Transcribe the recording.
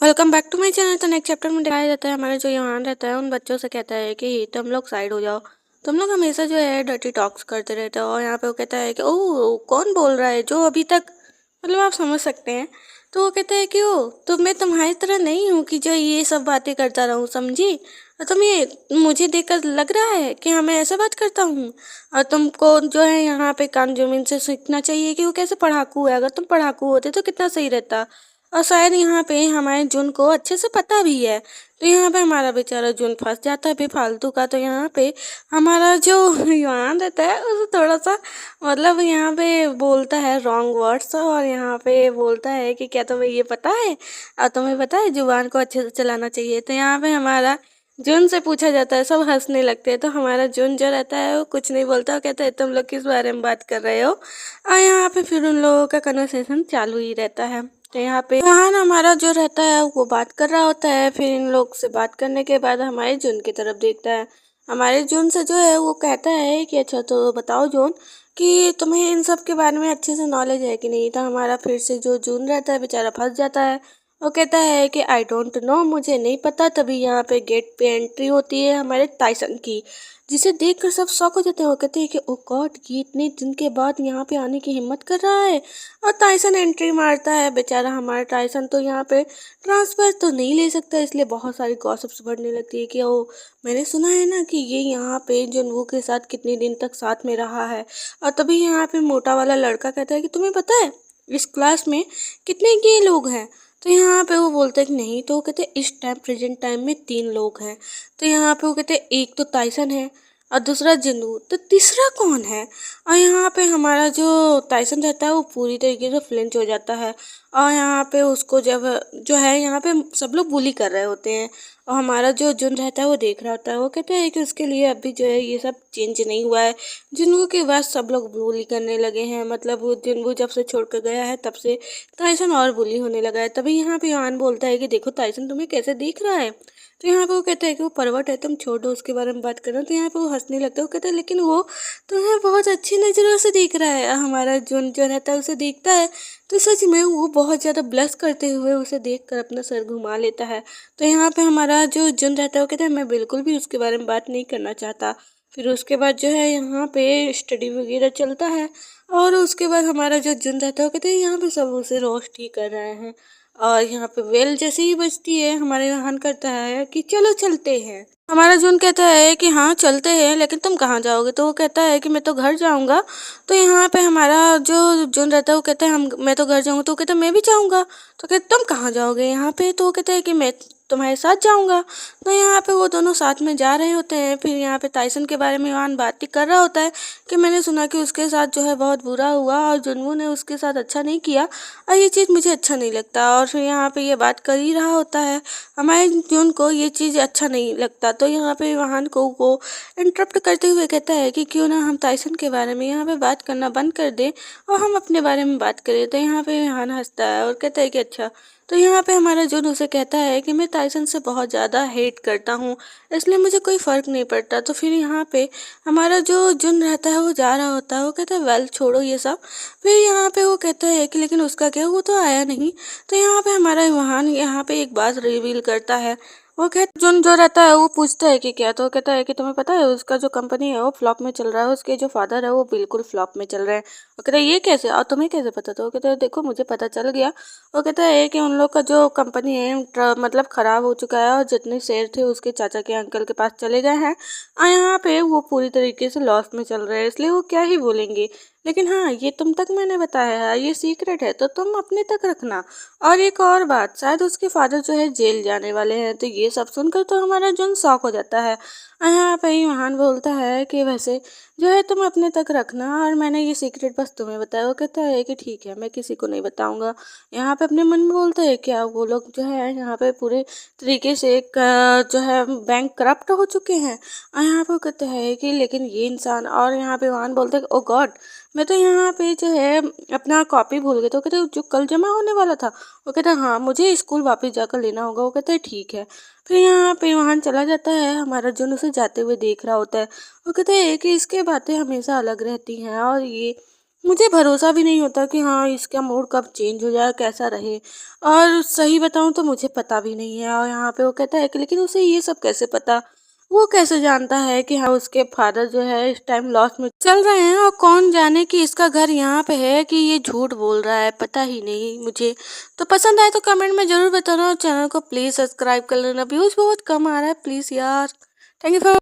Welcome back to my channel. तो next chapter में दिखाया जाता है हमारा जो यूहान रहता है उन बच्चों से कहता है कि तुम लोग साइड हो जाओ। तुम लोग हमेशा जो है डर्टी टॉक्स करते रहते हो। और यहाँ पे वो कहता है कि ओह कौन बोल रहा है जो अभी तक मतलब आप समझ सकते हैं। तो वो कहता है कि ओ तो मैं तुम्हारी तरह नहीं हूँ कि जो ये सब बातें करता रहूँ, समझी। और तुम ये मुझे देखकर लग रहा है कि हाँ मैं ऐसा बात करता हूँ। और तुमको जो है यहाँ पे कानजूमिन से सीखना चाहिए कि वो कैसे पढ़ाकू है। अगर तुम पढ़ाकू होते तो कितना सही रहता। और शायद यहाँ पे हमारे जुन को अच्छे से पता भी है। तो यहाँ पे हमारा बेचारा जुन फंस जाता है बेफालतू का। तो यहाँ पे हमारा जो युवान रहता है उसे थोड़ा सा मतलब यहाँ पे बोलता है रॉन्ग वर्ड्स। और यहाँ पे बोलता है कि क्या तुम्हें ये पता है और तुम्हें पता है जुबान को अच्छे से चलाना चाहिए। तो यहाँ पे हमारा जुन से पूछा जाता है, सब हंसने लगते हैं। तो हमारा जुन जो रहता है वो कुछ नहीं बोलता, वो कहता है तुम लोग किस बारे में बात कर रहे हो। और यहाँ पे फिर उन लोगों का कन्वर्सेशन चालू ही रहता है। तो यहाँ पे वाहन हमारा जो रहता है वो बात कर रहा होता है। फिर इन लोग से बात करने के बाद हमारे जून की तरफ देखता है। हमारे जून से जो है वो कहता है कि अच्छा तो बताओ जून कि तुम्हें इन सब के बारे में अच्छे से नॉलेज है कि नहीं। तो हमारा फिर से जो जून रहता है बेचारा फंस जाता है। वो कहता है कि आई डोंट नो, मुझे नहीं पता। तभी यहाँ पे गेट पे एंट्री होती है हमारे टाइसन की, जिसे देखकर सब शॉक हो जाते हैं। वो कहते हैं कि ओ गॉड, ये इतने दिन के बाद यहाँ पे आने की हिम्मत कर रहा है। और टाइसन एंट्री मारता है। बेचारा हमारा टाइसन तो यहाँ पे ट्रांसफर तो नहीं ले सकता, इसलिए बहुत सारी गॉसिप्स बढ़ने लगती है कि ओ मैंने सुना है ना कि ये यहाँ पे जुनवू के साथ कितने दिन तक साथ में रहा है। और तभी यहाँ पे मोटा वाला लड़का कहता है कि तुम्हें पता है इस क्लास में कितने गे लोग हैं। तो यहाँ पे वो बोलते हैं कि नहीं। तो वो कहते हैं इस टाइम प्रेजेंट टाइम में 3 लोग हैं। तो यहाँ पे वो कहते हैं एक तो टाइसन है और दूसरा जिन्नू, तो तीसरा कौन है। और यहाँ पे हमारा जो टाइसन रहता है वो पूरी तरीके से फ्लिंच हो जाता है। और यहाँ पे उसको जब जो है यहाँ पे सब लोग बुली कर रहे होते हैं। और हमारा जो जुन रहता है वो देख रहा होता है। वो कहता है कि उसके लिए अभी जो है ये सब चेंज नहीं हुआ है। जिन्नू के बाद सब लोग बुली करने लगे हैं, मतलब वो जिन्नू जब से छोड़ कर गया है तब से टाइसन और बुली होने लगा है। तभी यहाँ पे योहान बोलता है कि देखो टाइसन तुम्हें कैसे देख रहा है। तो यहाँ पे वो कहता है कि वो परवट है, तुम छोड़ दो उसके बारे में बात करना। तो यहाँ पे वो हंसने लगता है। वो कहता है लेकिन वो तुम्हें बहुत अच्छी नज़रों से देख रहा है। हमारा जुन जो रहता है उसे देखता है तो सच में वो बहुत ज़्यादा ब्लश करते हुए उसे देखकर अपना सर घुमा लेता है। तो यहाँ पे हमारा जो जुन रहता है वो कहता है मैं बिल्कुल भी उसके बारे में बात नहीं करना चाहता। फिर उसके बाद जो है यहाँ पे स्टडी वगैरह चलता है। और उसके बाद हमारा जो जुन रहता है वो कहते हैं यहाँ पे सब उसे रोस्ट ही कर रहे हैं। और यहाँ पे बेल जैसे ही बजती है हमारे यहाँ करता है कि चलो चलते हैं। हमारा जून कहता है कि हाँ चलते हैं, लेकिन तुम कहाँ जाओगे। तो वो कहता है कि मैं तो घर जाऊंगा। तो यहाँ पे हमारा जो जून रहता है वो कहता है हम मैं तो घर जाऊंगा। तो वो कहता है मैं भी जाऊंगा। तो कहते तुम कहाँ जाओगे यहाँ पे। तो वो कहता है कि मैं तुम्हारे साथ जाऊंगा। तो यहाँ पे वो दोनों साथ में जा रहे होते हैं। फिर यहाँ पे टाइसन के बारे में ईवान बात ही कर रहा होता है कि मैंने सुना कि उसके साथ जो है बहुत बुरा हुआ और जुनवू ने उसके साथ अच्छा नहीं किया और ये चीज़ मुझे अच्छा नहीं लगता। और फिर यहाँ पे ये बात कर ही रहा होता है, हमारे जून को ये चीज़ अच्छा नहीं लगता। तो यहाँ पे वाहन को वो इंटरप्ट करते हुए कहता है कि क्यों ना हम टाइसन के बारे में यहाँ पे बात करना बंद कर दें और हम अपने बारे में बात करें। तो यहाँ पे वाहन हंसता है और कहता है कि अच्छा। तो यहाँ पे हमारा जून उसे कहता है कि मैं टाइसन से बहुत ज़्यादा हेट करता हूँ, इसलिए मुझे कोई फ़र्क नहीं पड़ता। तो फिर यहाँ पे हमारा जो जुन रहता है वो जा रहा होता है। वो कहता है वेल छोड़ो ये सब। फिर यहाँ पे वो कहता है कि लेकिन उसका क्या, वो तो आया नहीं। तो यहाँ पे हमारा वाहन यहाँ पे एक बात रिवील करता है। वो कहता जुन जो रहता है वो पूछता है कि क्या। तो वो कहता है कि तुम्हें पता है उसका जो कंपनी है वो फ्लॉप में चल रहा है, उसके जो फादर है वो बिल्कुल फ्लॉप में चल रहे हैं। वो कहता है ये कैसे और तुम्हें कैसे पता। तो वो कहता है देखो मुझे पता चल गया। वो कहता है कि उन लोग का जो कंपनी है मतलब ख़राब हो चुका है और जितने शेयर थे उसके चाचा के अंकल के पास चले गए हैं और यहाँ पे वो पूरी तरीके से लॉस में चल रहे हैं, इसलिए वो क्या ही बोलेंगे। लेकिन हाँ ये तुम तक मैंने बताया है, ये सीक्रेट है तो तुम अपने तक रखना। और एक और बात, शायद उसके फादर जो है जेल जाने वाले हैं। तो ये सब सुनकर तो हमारा जुन शॉक हो जाता है। यहाँ पे ही महान बोलता है कि वैसे जो है तुम अपने तक रखना और मैंने ये सीक्रेट बस तुम्हें बताया। वो कहता है कि ठीक है मैं किसी को नहीं बताऊंगा। यहाँ पे अपने मन में बोलता है क्या वो लोग जो है यहाँ पे पूरे तरीके से एक जो है बैंक करप्ट हो चुके हैं। और यहाँ पे वो कहते हैं कि लेकिन ये इंसान, और यहाँ पे महान बोलते हैं ओ गॉड मैं तो यहाँ पे जो है अपना कॉपी भूल गया। तो कहते जो कल जमा होने वाला था। वो कहता है हाँ मुझे स्कूल वापस जाकर लेना होगा। वो कहता है ठीक है। फिर यहाँ पे वहाँ चला जाता है। हमारा जुन उसे जाते हुए देख रहा होता है। वो कहता है कि इसके बातें हमेशा अलग रहती हैं और ये मुझे भरोसा भी नहीं होता कि हाँ, इसका मूड कब चेंज हो जाए, कैसा रहे। और सही बताऊँ तो मुझे पता भी नहीं है, और यहाँ पे वो कहता है कि लेकिन उसे ये सब कैसे पता? वो कैसे जानता है कि हाँ, उसके फादर जो है इस टाइम लॉस में चल रहे हैं, और कौन जाने कि इसका घर यहाँ पे है कि ये झूठ बोल रहा है, पता ही नहीं मुझे। तो पसंद आए तो कमेंट में ज़रूर बताना, और चैनल को प्लीज़ सब्सक्राइब कर लेना। व्यूज़ बहुत कम आ रहा है, प्लीज़ यार। Thank you for